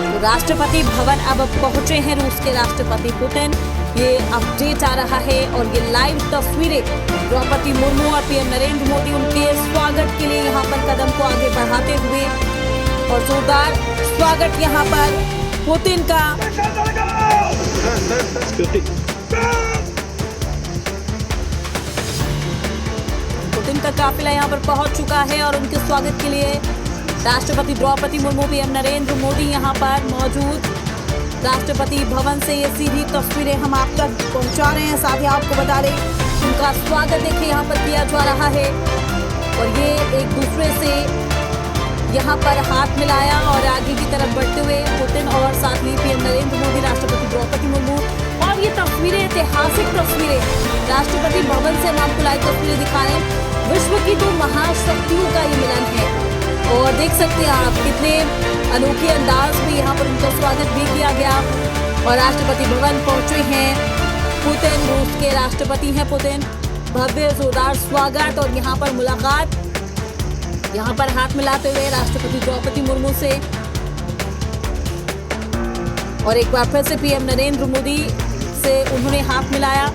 तो राष्ट्रपति भवन अब पहुंचे हैं रूस के राष्ट्रपति पुतिन। ये अपडेट आ रहा है और ये लाइव तस्वीरें द्रौपदी मुर्मू और पीएम नरेंद्र मोदी उनके स्वागत के लिए यहाँ पर कदम को आगे बढ़ाते हुए और जोरदार स्वागत यहाँ पर पुतिन का। पुतिन का काफिला यहाँ पर पहुंच चुका है और उनके स्वागत के लिए राष्ट्रपति द्रौपदी मुर्मू पीएम नरेंद्र मोदी यहाँ पर मौजूद। राष्ट्रपति भवन से ये सीधी तस्वीरें हम आप तक पहुंचा रहे हैं। साथ ही आपको बता दें उनका स्वागत देखिए यहाँ पर किया जा रहा है और ये एक दूसरे से यहाँ पर हाथ मिलाया और आगे की तरफ बढ़ते हुए पुतिन और साथ ही पीएम नरेंद्र मोदी, राष्ट्रपति द्रौपदी मुर्मू। और ये तस्वीरें ऐतिहासिक तस्वीरें राष्ट्रपति भवन से हम आपको लाइव तस्वीरें दिखा रहे हैं। विश्व की दो महाशक्तियों का ये मिलन है और देख सकते हैं आप कितने अनोखे अंदाज में यहाँ पर उनका स्वागत भी किया गया। और राष्ट्रपति भवन पहुंचे हैं पुतिन, रूस के राष्ट्रपति हैं पुतिन। भव्य जोरदार स्वागत और यहाँ पर मुलाकात, यहाँ पर हाथ मिलाते हुए राष्ट्रपति द्रौपदी मुर्मू से और एक बार फिर से पीएम नरेंद्र मोदी से उन्होंने हाथ मिलाया।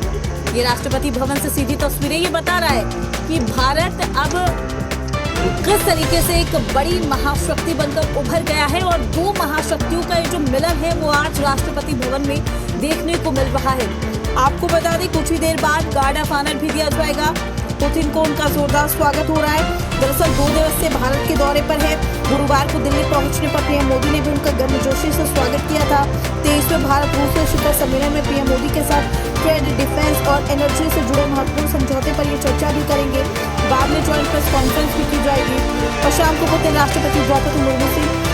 ये राष्ट्रपति भवन से सीधी तस्वीरें ये बता रहा है कि भारत अब किस तरीके से एक बड़ी महाशक्ति बनकर उभर गया है और दो महाशक्तियों का ये जो मिलन है वो आज राष्ट्रपति भवन में देखने को मिल रहा है। आपको बता दें कुछ ही देर बाद गार्ड ऑफ ऑनर भी दिया जाएगा। पुतिन को उनका जोरदार स्वागत हो रहा है। दरअसल 2 दिवसीय भारत के दौरे पर है। गुरुवार को दिल्ली पहुंचने पर पीएम मोदी ने भी उनका गर्मजोशी से स्वागत किया था। 23वें भारत रूस शिखर सम्मेलन में पीएम मोदी के साथ ट्रेड, डिफेंस और एनर्जी से जुड़े महत्वपूर्ण समझौते पर ये चर्चा भी करेंगे। बाद में ज्वाइंट प्रेस कॉन्फ्रेंस भी की जाएगी और शाम को पुतिन राष्ट्रपति द्रौपदी मुर्मू से